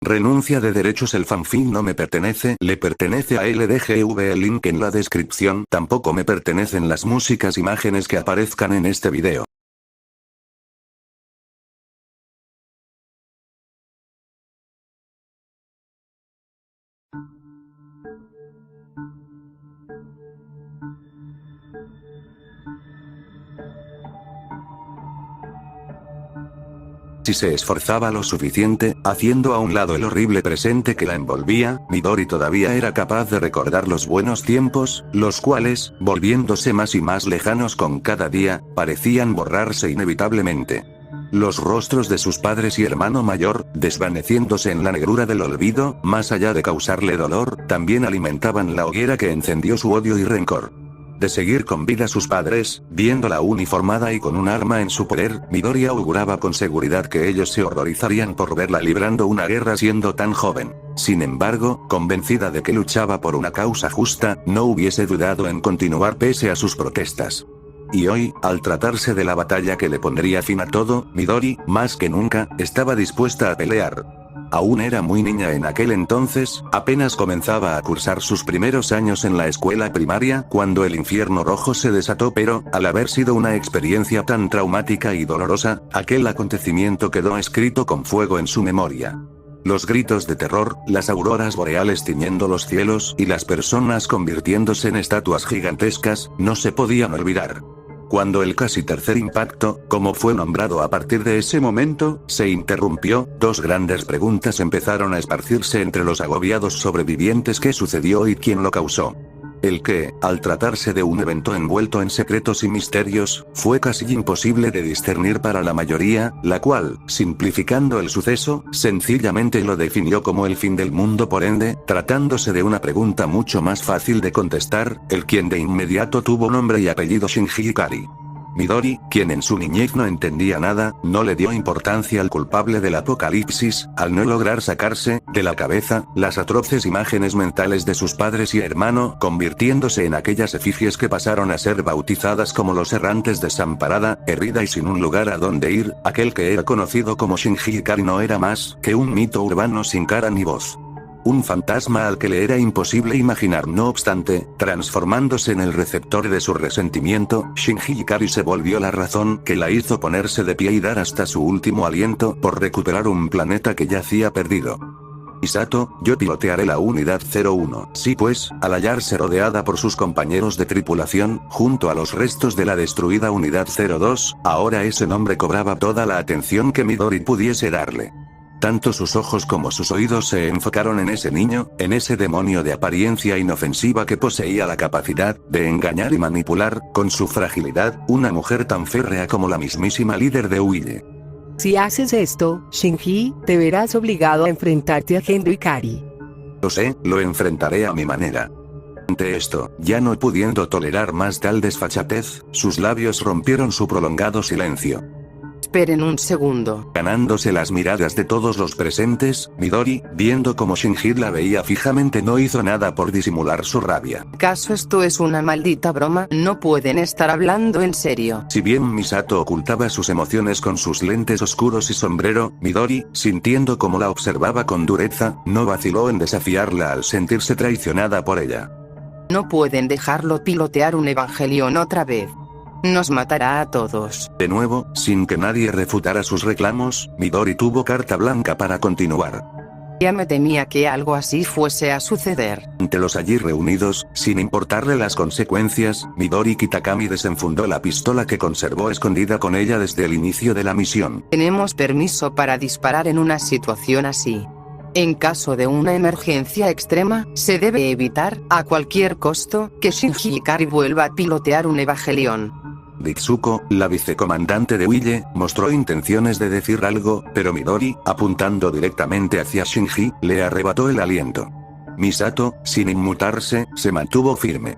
Renuncia de derechos. El fanfic no me pertenece, le pertenece a LDGV. El link en la descripción. Tampoco me pertenecen las músicas imágenes que aparezcan en este video. Si se esforzaba lo suficiente, haciendo a un lado el horrible presente que la envolvía, Midori todavía era capaz de recordar los buenos tiempos, los cuales, volviéndose más y más lejanos con cada día, parecían borrarse inevitablemente. Los rostros de sus padres y hermano mayor, desvaneciéndose en la negrura del olvido, más allá de causarle dolor, también alimentaban la hoguera que encendió su odio y rencor. De seguir con vida sus padres, viéndola uniformada y con un arma en su poder, Midori auguraba con seguridad que ellos se horrorizarían por verla librando una guerra siendo tan joven. Sin embargo, convencida de que luchaba por una causa justa, no hubiese dudado en continuar pese a sus protestas. Y hoy, al tratarse de la batalla que le pondría fin a todo, Midori, más que nunca, estaba dispuesta a pelear. Aún era muy niña en aquel entonces, apenas comenzaba a cursar sus primeros años en la escuela primaria cuando el infierno rojo se desató, pero, al haber sido una experiencia tan traumática y dolorosa, aquel acontecimiento quedó escrito con fuego en su memoria. Los gritos de terror, las auroras boreales tiñendo los cielos y las personas convirtiéndose en estatuas gigantescas, no se podían olvidar. Cuando el casi tercer impacto, como fue nombrado a partir de ese momento, se interrumpió, dos grandes preguntas empezaron a esparcirse entre los agobiados sobrevivientes: ¿qué sucedió y quién lo causó? El que, al tratarse de un evento envuelto en secretos y misterios, fue casi imposible de discernir para la mayoría, la cual, simplificando el suceso, sencillamente lo definió como el fin del mundo. Por ende, tratándose de una pregunta mucho más fácil de contestar, el quien de inmediato tuvo nombre y apellido: Shinji Ikari. Midori, quien en su niñez no entendía nada, no le dio importancia al culpable del apocalipsis, al no lograr sacarse de la cabeza las atroces imágenes mentales de sus padres y hermano, convirtiéndose en aquellas efigies que pasaron a ser bautizadas como los errantes. Desamparada, herida y sin un lugar a donde ir, aquel que era conocido como Shinji Ikari no era más que un mito urbano sin cara ni voz. Un fantasma al que le era imposible imaginar. No obstante, transformándose en el receptor de su resentimiento, Shinji Ikari se volvió la razón que la hizo ponerse de pie y dar hasta su último aliento por recuperar un planeta que yacía perdido. Misato, yo pilotearé la unidad 01. Sí, pues, al hallarse rodeada por sus compañeros de tripulación, junto a los restos de la destruida unidad 02, ahora ese nombre cobraba toda la atención que Midori pudiese darle. Tanto sus ojos como sus oídos se enfocaron en ese niño, en ese demonio de apariencia inofensiva que poseía la capacidad de engañar y manipular, con su fragilidad, una mujer tan férrea como la mismísima líder de Huille. Si haces esto, Shinji, te verás obligado a enfrentarte a Gendo Ikari. Lo sé, lo enfrentaré a mi manera. Ante esto, ya no pudiendo tolerar más tal desfachatez, sus labios rompieron su prolongado silencio. Esperen un segundo. Ganándose las miradas de todos los presentes, Midori, viendo como Shinji la veía fijamente, no hizo nada por disimular su rabia. ¿Acaso esto es una maldita broma? No pueden estar hablando en serio. Si bien Misato ocultaba sus emociones con sus lentes oscuros y sombrero, Midori, sintiendo cómo la observaba con dureza, no vaciló en desafiarla al sentirse traicionada por ella. No pueden dejarlo pilotear un Evangelion otra vez. Nos matará a todos. De nuevo, sin que nadie refutara sus reclamos, Midori tuvo carta blanca para continuar. Ya me temía que algo así fuese a suceder. Ante los allí reunidos, sin importarle las consecuencias, Midori Kitakami desenfundó la pistola que conservó escondida con ella desde el inicio de la misión. Tenemos permiso para disparar en una situación así. En caso de una emergencia extrema, se debe evitar, a cualquier costo, que Shinji Ikari vuelva a pilotear un Evangelion. Ritsuko, la vicecomandante de Huille, mostró intenciones de decir algo, pero Midori, apuntando directamente hacia Shinji, le arrebató el aliento. Misato, sin inmutarse, se mantuvo firme.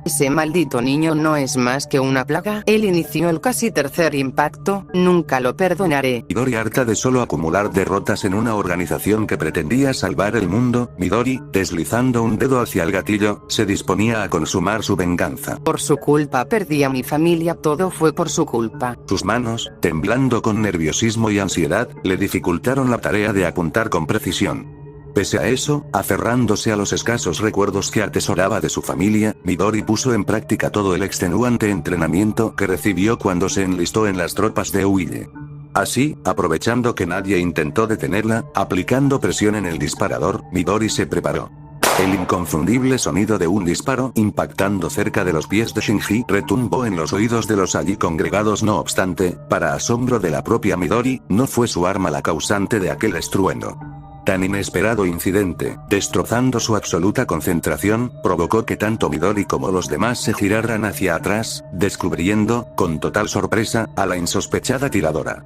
Ese maldito niño no es más que una plaga. Él inició el casi tercer impacto, nunca lo perdonaré. Midori, harta de solo acumular derrotas en una organización que pretendía salvar el mundo, Midori, deslizando un dedo hacia el gatillo, se disponía a consumar su venganza. Por su culpa perdí a mi familia, todo fue por su culpa. Sus manos, temblando con nerviosismo y ansiedad, le dificultaron la tarea de apuntar con precisión. Pese a eso, aferrándose a los escasos recuerdos que atesoraba de su familia, Midori puso en práctica todo el extenuante entrenamiento que recibió cuando se enlistó en las tropas de Uille. Así, aprovechando que nadie intentó detenerla, aplicando presión en el disparador, Midori se preparó. El inconfundible sonido de un disparo impactando cerca de los pies de Shinji retumbó en los oídos de los allí congregados. No obstante, para asombro de la propia Midori, no fue su arma la causante de aquel estruendo. Tan inesperado incidente, destrozando su absoluta concentración, provocó que tanto Midori como los demás se giraran hacia atrás, descubriendo, con total sorpresa, a la insospechada tiradora.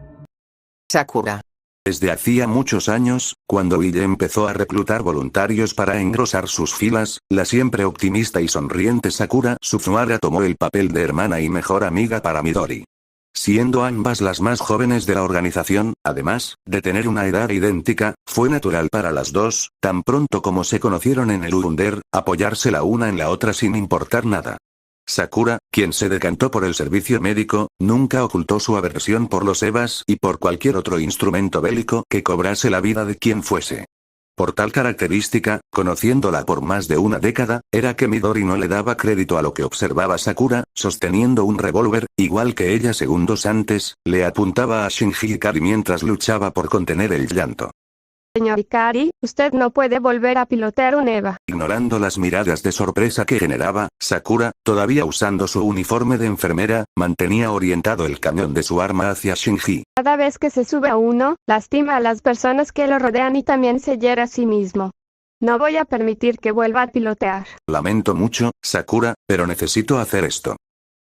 Sakura. Desde hacía muchos años, cuando Uille empezó a reclutar voluntarios para engrosar sus filas, la siempre optimista y sonriente Sakura Suzuhara tomó el papel de hermana y mejor amiga para Midori. Siendo ambas las más jóvenes de la organización, además de tener una edad idéntica, fue natural para las dos, tan pronto como se conocieron en el Wunder, apoyarse la una en la otra sin importar nada. Sakura, quien se decantó por el servicio médico, nunca ocultó su aversión por los EVAs y por cualquier otro instrumento bélico que cobrase la vida de quien fuese. Por tal característica, conociéndola por más de una década, era que Midori no le daba crédito a lo que observaba Sakura, sosteniendo un revólver, igual que ella segundos antes, le apuntaba a Shinji Ikari mientras luchaba por contener el llanto. Señor Ikari, usted no puede volver a pilotear un EVA. Ignorando las miradas de sorpresa que generaba, Sakura, todavía usando su uniforme de enfermera, mantenía orientado el cañón de su arma hacia Shinji. Cada vez que se sube a uno, lastima a las personas que lo rodean y también se hiere a sí mismo. No voy a permitir que vuelva a pilotear. Lamento mucho, Sakura, pero necesito hacer esto.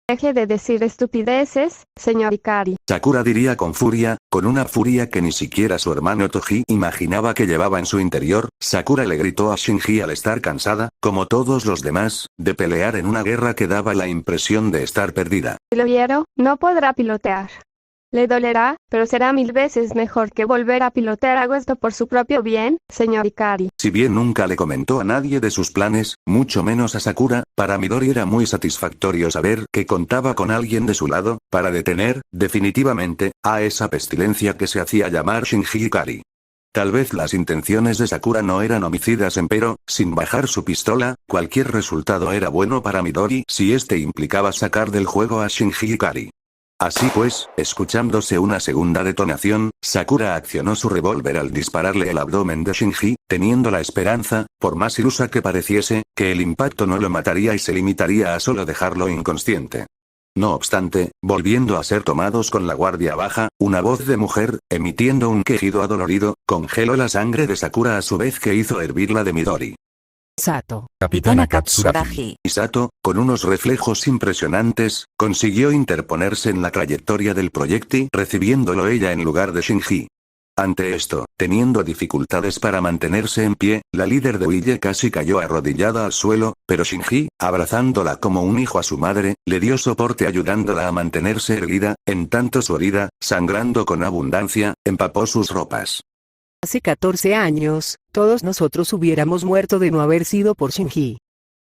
Deje de decir estupideces, señor Ikari. Sakura diría con furia, con una furia que ni siquiera su hermano Toji imaginaba que llevaba en su interior. Sakura le gritó a Shinji al estar cansada, como todos los demás, de pelear en una guerra que daba la impresión de estar perdida. Si lo hiero, no podrá pilotear. Le dolerá, pero será 1000 veces mejor que volver a pilotear. Hago esto por su propio bien, señor Ikari. Si bien nunca le comentó a nadie de sus planes, mucho menos a Sakura, para Midori era muy satisfactorio saber que contaba con alguien de su lado, para detener, definitivamente, a esa pestilencia que se hacía llamar Shinji Ikari. Tal vez las intenciones de Sakura no eran homicidas, empero, sin bajar su pistola, cualquier resultado era bueno para Midori si este implicaba sacar del juego a Shinji Ikari. Así pues, escuchándose una segunda detonación, Sakura accionó su revólver al dispararle el abdomen de Shinji, teniendo la esperanza, por más ilusa que pareciese, que el impacto no lo mataría y se limitaría a solo dejarlo inconsciente. No obstante, volviendo a ser tomados con la guardia baja, una voz de mujer, emitiendo un quejido adolorido, congeló la sangre de Sakura a su vez que hizo hervir la de Midori. Sato. Capitana Katsuragi. Y Sato, con unos reflejos impresionantes, consiguió interponerse en la trayectoria del proyectil, recibiéndolo ella en lugar de Shinji. Ante esto, teniendo dificultades para mantenerse en pie, la líder de Uille casi cayó arrodillada al suelo, pero Shinji, abrazándola como un hijo a su madre, le dio soporte ayudándola a mantenerse erguida, en tanto su herida, sangrando con abundancia, empapó sus ropas. Hace 14 años, todos nosotros hubiéramos muerto de no haber sido por Shinji.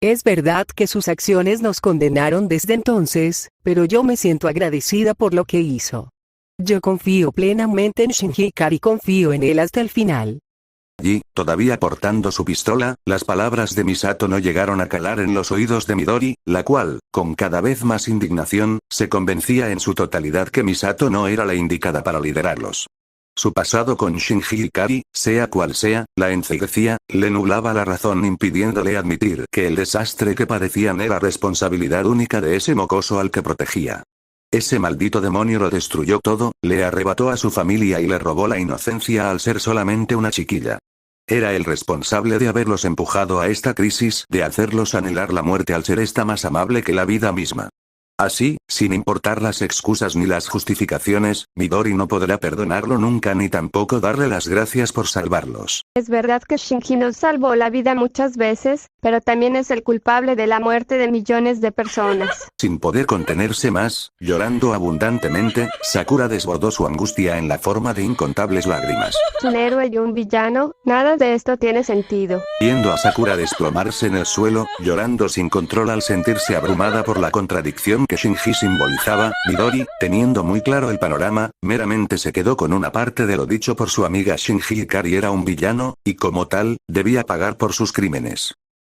Es verdad que sus acciones nos condenaron desde entonces, pero yo me siento agradecida por lo que hizo. Yo confío plenamente en Shinji Ikari, confío en él hasta el final. Allí, todavía portando su pistola, las palabras de Misato no llegaron a calar en los oídos de Midori, la cual, con cada vez más indignación, se convencía en su totalidad que Misato no era la indicada para liderarlos. Su pasado con Shinji Ikari, sea cual sea, la enceguecía, le nublaba la razón impidiéndole admitir que el desastre que padecían era responsabilidad única de ese mocoso al que protegía. Ese maldito demonio lo destruyó todo, le arrebató a su familia y le robó la inocencia al ser solamente una chiquilla. Era el responsable de haberlos empujado a esta crisis, de hacerlos anhelar la muerte al ser esta más amable que la vida misma. Así, sin importar las excusas ni las justificaciones, Midori no podrá perdonarlo nunca ni tampoco darle las gracias por salvarlos. Es verdad que Shinji nos salvó la vida muchas veces, pero también es el culpable de la muerte de millones de personas. Sin poder contenerse más, llorando abundantemente, Sakura desbordó su angustia en la forma de incontables lágrimas. ¿Un héroe y un villano? Nada de esto tiene sentido. Viendo a Sakura desplomarse en el suelo, llorando sin control al sentirse abrumada por la contradicción que Shinji simbolizaba, Midori, teniendo muy claro el panorama, meramente se quedó con una parte de lo dicho por su amiga Shinji. Ikari era un villano, y como tal, debía pagar por sus crímenes.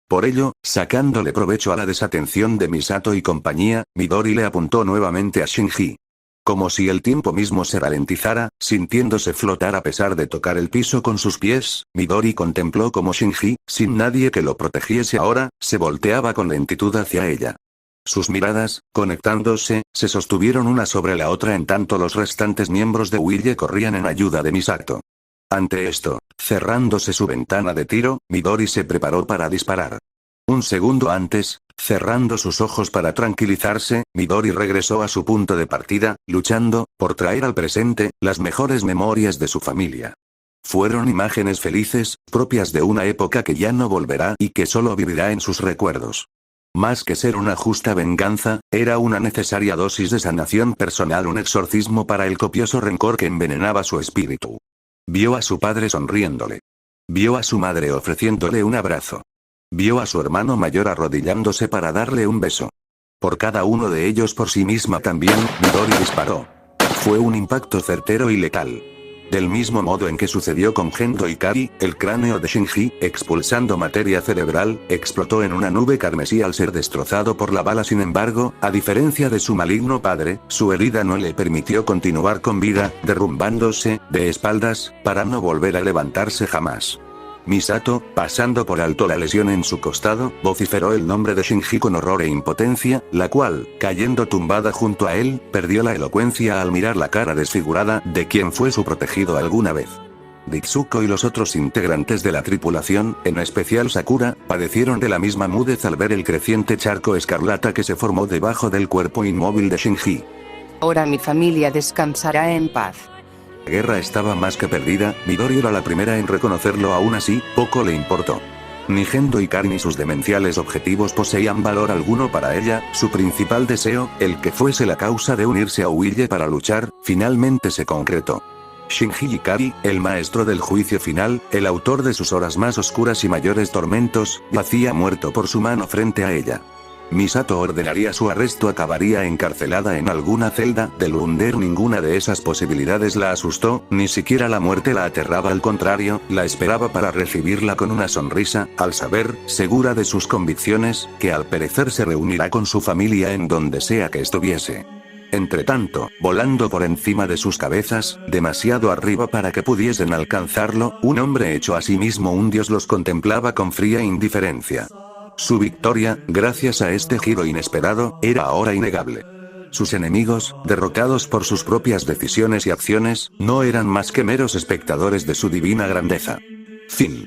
Por ello, sacándole provecho a la desatención de Misato y compañía, Midori le apuntó nuevamente a Shinji. Como si el tiempo mismo se ralentizara, sintiéndose flotar a pesar de tocar el piso con sus pies, Midori contempló como Shinji, sin nadie que lo protegiese ahora, se volteaba con lentitud hacia ella. Sus miradas, conectándose, se sostuvieron una sobre la otra en tanto los restantes miembros de Huille corrían en ayuda de Misato. Ante esto, cerrándose su ventana de tiro, Midori se preparó para disparar. Un segundo antes, cerrando sus ojos para tranquilizarse, Midori regresó a su punto de partida, luchando, por traer al presente, las mejores memorias de su familia. Fueron imágenes felices, propias de una época que ya no volverá y que solo vivirá en sus recuerdos. Más que ser una justa venganza, era una necesaria dosis de sanación personal, un exorcismo para el copioso rencor que envenenaba su espíritu. Vio a su padre sonriéndole. Vio a su madre ofreciéndole un abrazo. Vio a su hermano mayor arrodillándose para darle un beso. Por cada uno de ellos por sí misma también, Midori disparó. Fue un impacto certero y letal. Del mismo modo en que sucedió con Gendo Ikari, el cráneo de Shinji, expulsando materia cerebral, explotó en una nube carmesí al ser destrozado por la bala. Sin embargo, a diferencia de su maligno padre, su herida no le permitió continuar con vida, derrumbándose, de espaldas, para no volver a levantarse jamás. Misato, pasando por alto la lesión en su costado, vociferó el nombre de Shinji con horror e impotencia, la cual, cayendo tumbada junto a él, perdió la elocuencia al mirar la cara desfigurada de quien fue su protegido alguna vez. Ritsuko y los otros integrantes de la tripulación, en especial Sakura, padecieron de la misma mudez al ver el creciente charco escarlata que se formó debajo del cuerpo inmóvil de Shinji. Ahora mi familia descansará en paz. La guerra estaba más que perdida, Midori era la primera en reconocerlo. Aún así, poco le importó. Ni Gendo Ikari ni sus demenciales objetivos poseían valor alguno para ella. Su principal deseo, el que fuese la causa de unirse a Huille para luchar, finalmente se concretó. Shinji Ikari, el maestro del juicio final, el autor de sus horas más oscuras y mayores tormentos, yacía muerto por su mano frente a ella. Misato ordenaría su arresto, acabaría encarcelada en alguna celda del Wunder. Ninguna de esas posibilidades la asustó, ni siquiera la muerte la aterraba, al contrario, la esperaba para recibirla con una sonrisa, al saber, segura de sus convicciones, que al perecer se reunirá con su familia en donde sea que estuviese. Entretanto, volando por encima de sus cabezas, demasiado arriba para que pudiesen alcanzarlo, un hombre hecho a sí mismo un dios los contemplaba con fría indiferencia. Su victoria, gracias a este giro inesperado, era ahora innegable. Sus enemigos, derrotados por sus propias decisiones y acciones, no eran más que meros espectadores de su divina grandeza. Fin.